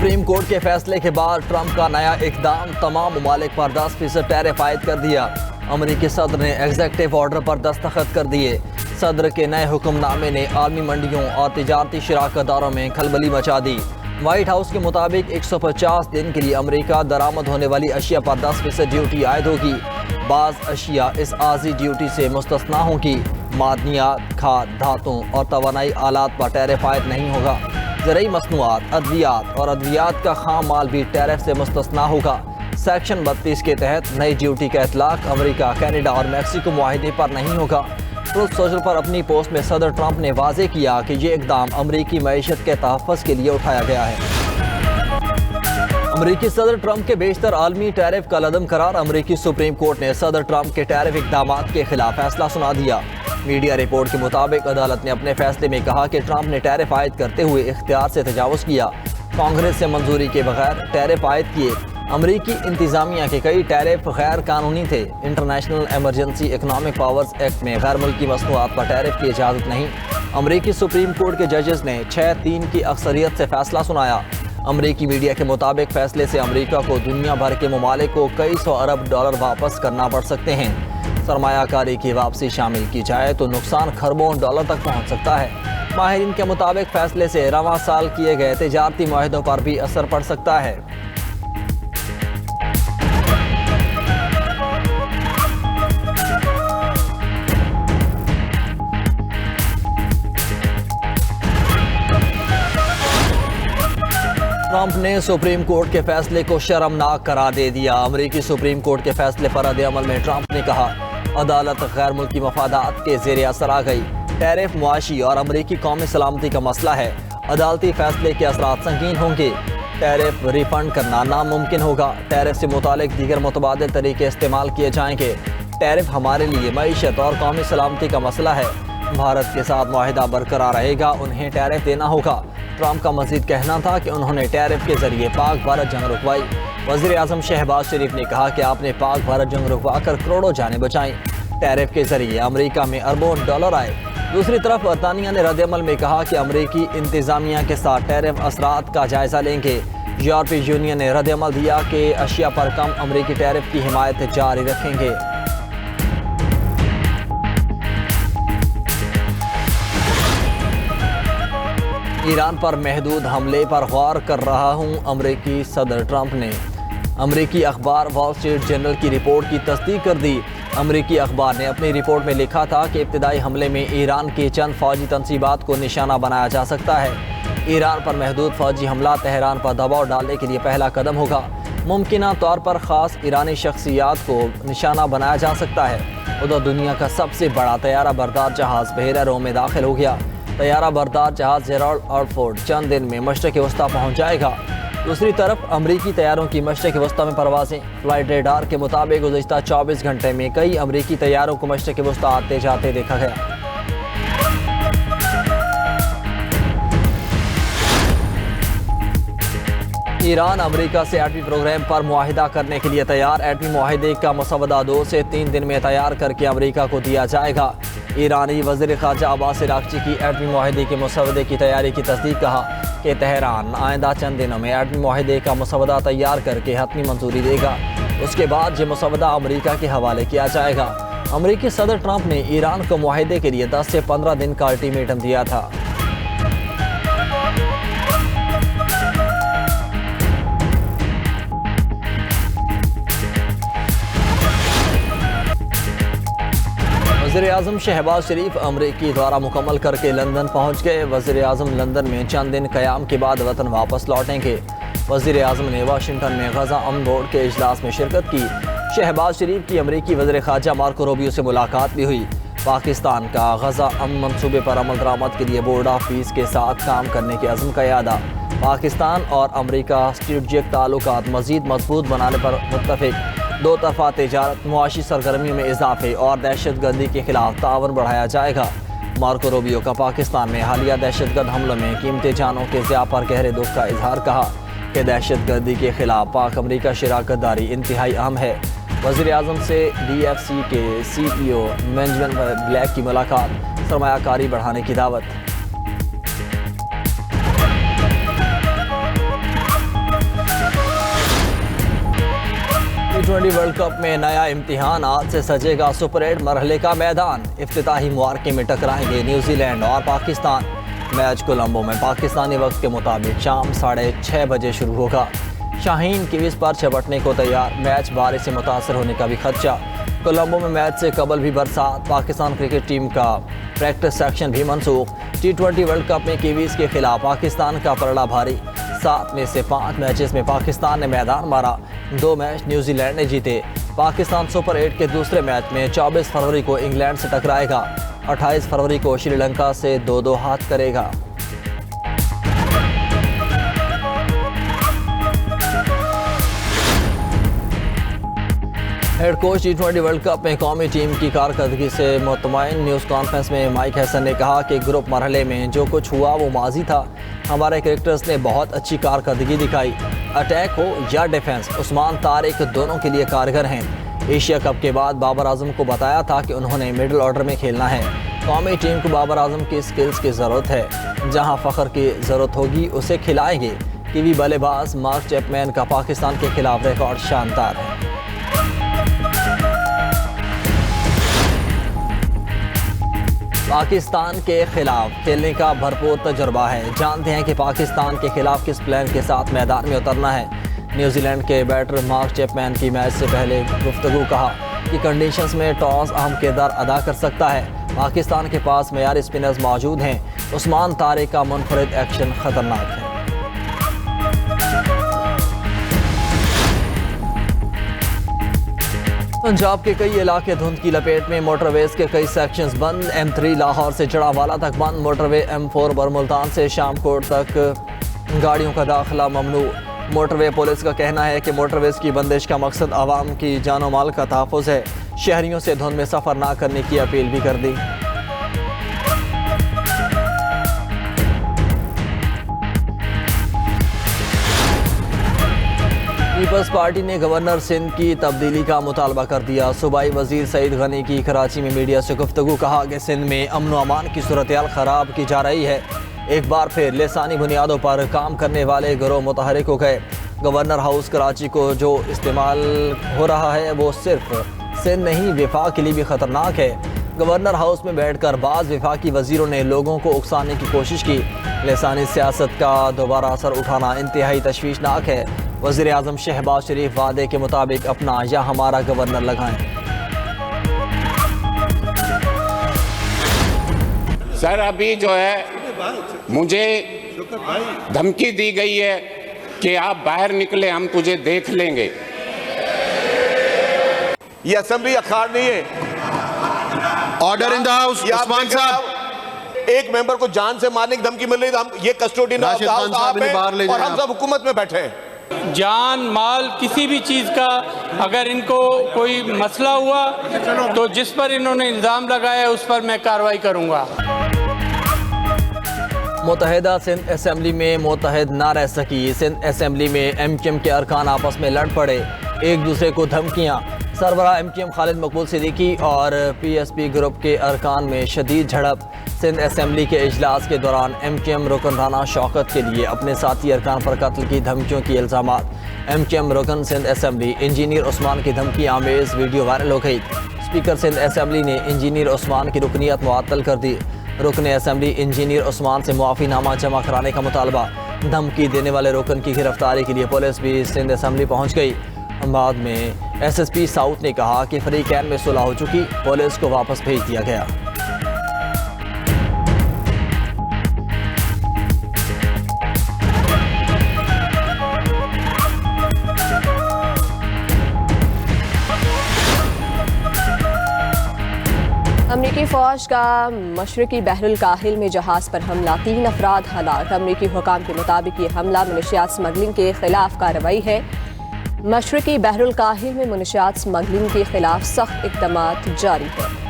Supreme court के फैसले के बाद ट्रंप का नया इकदाम, तमाम ममालिक पर 10% टैरिफ आयद कर दिया। अमरीकी सदर ने एग्जीक्यूटिव ऑर्डर पर दस्तखत कर दिए। सदर के नए हुक्मनामे ने आलमी मंडियों और तिजारती शराकतदारों में खलबली मचा दी। व्हाइट हाउस के मुताबिक 150 दिन के लिए अमरीका दरामद होने वाली अशिया पर 10% ड्यूटी आयद होगी। बाज़ अशिया इस आर्जी ड्यूटी से मुस्तस्ना होंगी। मादनियात, खाद, धातुओं और तवानाई आलात पर टैरिफ आयद नहीं होगा। ज़रूरी मसनूआत, अद्वियात और अद्वियात का खाम माल भी टैरिफ से मुस्तस्ना होगा। सेक्शन 32 के तहत नई ड्यूटी का इतलाक अमरीका, कनाडा और मैक्सिको मुआहिदे पर नहीं होगा। ट्रुथ सोशल पर अपनी पोस्ट में सदर ट्रंप ने वाजे किया कि ये इकदाम अमरीकी मईशत के तहफ़्फ़ुज़ के लिए उठाया गया है। अमरीकी सदर ट्रंप के बेशतर आलमी टैरिफ का लदम करार अमरीकी सुप्रीम कोर्ट ने सदर ट्रंप के टैरिफ इकदाम के खिलाफ फैसला सुना दिया। मीडिया रिपोर्ट के मुताबिक अदालत ने अपने फैसले में कहा कि ट्रंप ने टैरिफ आयद करते हुए इख्तियार से तजावुज़ किया। कांग्रेस से मंजूरी के बगैर टैरिफ आयद किए। अमरीकी इंतजामिया के कई टैरिफ गैर कानूनी थे। International emergency economic powers act में गैर मुल्की मसनूआत पर टैरिफ की इजाज़त नहीं। अमरीकी सुप्रीम कोर्ट के जजेस ने 6-3 की अक्सरियत से फैसला सुनाया। अमरीकी मीडिया के मुताबिक फैसले से अमरीका को दुनिया भर के ममालिक को कई सौ अरब डॉलर वापस करना पड़ सकते हैं। सरमायाकारी की वापसी शामिल की जाए तो नुकसान खरबों डॉलर तक पहुंच सकता है। माहिरीन के मुताबिक फैसले से रवां साल किए गए तिजारती मुआहदों पर भी असर पड़ सकता है। ट्रंप ने सुप्रीम कोर्ट के फैसले को शर्मनाक करार दे दिया। अमरीकी सुप्रीम कोर्ट के फैसले पर रद्द-ए-अमल में ट्रंप ने कहा, अदालत गैर मुल्की मफादात के ज़ेरे असर आ गई। टैरिफ मुआशी और अमरीकी कौमी सलामती का मसला है। अदालती फैसले के असरात संगीन होंगे। टैरिफ रिफंड करना नामुमकिन होगा। टैरिफ से मुतालिक दीगर मुतबादिल तरीके इस्तेमाल किए जाएंगे। टैरिफ हमारे लिए मईशत और कौमी सलामती का मसला है। भारत के साथ मुआहिदा बरकरार रहेगा, उन्हें टैरिफ देना होगा। ट्रंप का मजीद कहना था कि उन्होंने टैरिफ के जरिए पाक भारत जंग रुकवाई। वज़ीर आज़म शहबाज शरीफ ने कहा कि आपने पाक भारत जंग रुकवा कर करोड़ों जानें बचाई। टैरिफ के जरिए अमरीका में अरबों डॉलर आए। दूसरी तरफ बरतानिया ने रद्द-ए-अमल में कहा कि अमरीकी इंतजामिया के साथ टैरिफ असरात का जायजा लेंगे। यूरोपीय यूनियन ने रद्द-ए-अमल दिया कि अशिया पर कम अमरीकी टैरिफ की हिमायत जारी रखेंगे। ईरान पर महदूद हमले पर गौर कर रहा हूं, अमरीकी सदर ट्रंप ने। अमरीकी अखबार वॉल स्ट्रीट जर्नल की रिपोर्ट की तस्दीक कर दी। अमरीकी अखबार ने अपनी रिपोर्ट में लिखा था कि इब्तिदाई हमले में ईरान की चंद फौजी तनसीबात को निशाना बनाया जा सकता है। ईरान पर महदूद फौजी हमला तेहरान पर दबाव डालने के लिए पहला कदम होगा। मुमकिना तौर पर ख़ास ईरानी शख्सियात को निशाना बनाया जा सकता है। उधर दुनिया का सबसे बड़ा तैयारा बरदार जहाज़ बहरा रोम में दाखिल हो गया। तैयारा बरदार जहाज़ जेराल्ड ऑर्फोर्ड चंद दिन में मशरक़ वस्ता पहुँच जाएगा। दूसरी तरफ अमरीकी तैयारों की मशरक़ वस्ता में परवाज़ें। फ्लाइट रेडार के मुताबिक गुज़िश्ता 24 घंटे में कई अमरीकी तैयारों को मशरक़ वस्ता आते जाते देखा गया। ईरान अमरीका से एटमी प्रोग्राम पर मुआहिदा करने के लिए तैयार। एटमी मुआहिदे का मसवदा 2 से 3 दिन में तैयार करके अमरीका को दिया जाएगा। ईरानी वज़ीर ख़ारजा अब्बास अराग़ची की एटमी मुआहिदे के मसवदे की तैयारी की तस्दीक। कहा कि तेहरान आइंदा चंद दिनों में एटमी मुआहिदे का मसवदा तैयार करके हतमी मंजूरी देगा। उसके बाद ये मसवदा अमरीका के हवाले किया जाएगा। अमरीकी सदर ट्रंप ने ईरान को मुआहिदे के लिए 10 से 15 दिन का अल्टीमेटम दिया था। वज़ीर आज़म शहबाज शरीफ अमरीकी द्वारा मुकम्मल करके लंदन पहुँच गए। वज़ीर आज़म लंदन में चंद दिन क़याम के बाद वतन वापस लौटेंगे। वज़ीर आज़म ने वाशिंगटन में गज़ा अमन बोर्ड के इजलास में शिरकत की। शहबाज शरीफ की अमरीकी वज़ीर ख़ारजा मार्को रूबियो से मुलाकात भी हुई। पाकिस्तान का गज़ा अमन मनसूबे पर अमल दरामद के लिए बोर्ड ऑफ पीस के साथ काम करने के अज़्म का इरादा। पाकिस्तान और अमरीका स्ट्रेटेजिक ताल्लुकात मज़ीद मजबूत बनाने पर मुत्तफ़िक। दो तरफ़ा तिजारत, मुआशी सरगर्मियों में इजाफे और दहशतगर्दी के खिलाफ तावन बढ़ाया जाएगा। मार्को रूबियो का पाकिस्तान में हालिया दहशतगर्द हमलों में कीमती जानों के ज़िया पर गहरे दुख का इजहार। कहा कि दहशतगर्दी के खिलाफ पाक अमरीका शराकतदारी इंतहाई अहम है। वज़ीर आज़म से DFC के CEO बेंजामिन ब्लैक की मुलाकात। सरमायाकारी बढ़ाने की दावत। T20 वर्ल्ड कप में नया इम्तिहान, आज से सजेगा सुपर 8 मरहले का मैदान। इफ्तिताही मुआरके में टकराएंगे न्यूजीलैंड और पाकिस्तान। मैच कोलंबो में पाकिस्तानी वक्त के मुताबिक शाम 6:30 बजे शुरू होगा। शाहीन किवीज पर झपटने को तैयार, मैच बारिश से मुतासर होने का भी खदशा। कोलंबो में मैच से कबल भी बरसात, पाकिस्तान क्रिकेट टीम का प्रैक्टिस सेक्शन भी मनसूख। T20 वर्ल्ड कप में किवीज के खिलाफ पाकिस्तान का पलड़ा भारी। 7 में से 5 मैचेस में पाकिस्तान ने मैदान मारा, 2 मैच न्यूजीलैंड ने जीते। पाकिस्तान सुपर 8 के दूसरे मैच में 24 फरवरी को इंग्लैंड से टकराएगा, 28 फरवरी को श्रीलंका से 2-2 हाथ करेगा। Head coach T20 world cup में कौमी टीम की कारकर्दगी से मुतमईन। न्यूज़ कॉन्फ्रेंस में माइक हैसन ने कहा कि ग्रुप मरहले में जो कुछ हुआ वो माजी था। हमारे क्रिकेटर्स ने बहुत अच्छी कारकर्दगी दिखाई, अटैक हो या डिफेंस, उस्मान तारिक दोनों के लिए कारगर हैं। एशिया कप के बाद बाबर आजम को बताया था कि उन्होंने मिडिल ऑर्डर में खेलना है। कौमी टीम को बाबर आजम की स्किल्स की ज़रूरत है, जहाँ फ़ख्र की ज़रूरत होगी उसे खिलाएंगे। कीवी बल्लेबाज मार्क चैपमैन का पाकिस्तान के खिलाफ रिकॉर्ड शानदार है। पाकिस्तान के खिलाफ खेलने का भरपूर तजुर्बा है, जानते हैं कि पाकिस्तान के खिलाफ किस प्लान के साथ मैदान में उतरना है। न्यूजीलैंड के बैटर मार्क चैपमैन की मैच से पहले गुफ्तगू कहा कि कंडीशंस में टॉस अहम किरदार अदा कर सकता है। पाकिस्तान के पास मेयारी स्पिनर्स मौजूद हैं, उस्मान तारिक का मुनफरिद एक्शन खतरनाक है। पंजाब के कई इलाके धुंध की लपेट में, मोटरवेज के कई सेक्शंस बंद। M3 लाहौर से जड़ावाला तक बंद, मोटरवे M4 बरमुल्तान से शामकोट तक गाड़ियों का दाखिला ममनू। मोटरवे पुलिस का कहना है कि मोटरवेज की बंदिश का मकसद आवाम की जानो माल का तहफ़्फ़ुज़ है। शहरियों से धुंध में सफ़र ना करने की अपील भी कर दी। पीपल्स पार्टी ने गवर्नर सिंध की तब्दीली का मुतालबा कर दिया। सूबाई वजीर सईद गनी की कराची में मीडिया से गुफ्तगू, कहा कि सिंध में अमन व अमान की सूरत-ए-हाल ख़राब की जा रही है। एक बार फिर लिसानी बुनियादों पर काम करने वाले गिरोह मुतहरिक हो गए। गवर्नर हाउस कराची को जो इस्तेमाल हो रहा है वो सिर्फ सिंध नहीं वफाक के लिए भी ख़तरनाक है। गवर्नर हाउस में बैठकर बाज़ वफाकी वजीरों ने लोगों को उकसाने की कोशिश की। लिसानी सियासत का दोबारा असर उठाना इंतहाई तशवीशनाक है। वज़ीर आज़म शहबाज शरीफ वादे के मुताबिक अपना या हमारा गवर्नर लगाएं। सर, अभी जो है मुझे धमकी दी गई है कि आप बाहर निकले, हम तुझे देख लेंगे। ये असेंबली अखाड़ नहीं है। Order in the house. Usman साहब, एक मेंबर को जान से मारने की धमकी मिल रही है। हम ये कस्टोडियन ऑफ द हाउस और हम सब हुकूमत में बैठे हैं। जान माल किसी भी चीज़ का अगर इनको कोई मसला हुआ तो जिस पर इन्होंने इल्ज़ाम लगाया उस पर मैं कार्रवाई करूंगा। मुत्तहिदा सिंध असम्बली में मुत्तहिद ना रह सकी। सिंध असम्बली में MQM के अरकान आपस में लड़ पड़े, एक दूसरे को धमकियाँ। सरबराह MQM खालिद मकबूल सिद्दीकी और PSP ग्रुप के अरकान में शदीद झड़प। सिंध असम्बली के इजलास के दौरान MQM रुकन राना शौकत के लिए अपने साथी अरकान पर कत्ल की धमकियों की इल्ज़ामात। MQM रुकन सिंध असम्बली इंजीनियर उस्मान की धमकी आमेज़ वीडियो वायरल हो गई। स्पीकर सिंध असम्बली ने इंजीनियर उस्मान की रुकनीत मुअत्तल कर दी। रुकन असम्बली इंजीनियर उस्मान से मुआफ़ीनामा जमा कराने का मुतालबा। धमकी देने वाले रुकन की गिरफ्तारी के लिए पुलिस भी सिंध असम्बली पहुँच गई। बाद में SSP साउथ ने कहा कि फरीकैन में सुलह हो चुकी, पुलिस को वापस भेज दिया गया। अमरीकी फ़ौज का मशरक़ी बहरुल काहिल में जहाज़ पर हमला, 3 अफराद हलाक। अमरीकी हुकाम के मुताबिक ये हमला मनशियात स्मगलिंग के खिलाफ कार्रवाई है। मशरक़ी बहरुल काहिल में मनशियात स्मगलिंग के खिलाफ सख्त इक़दामात जारी है।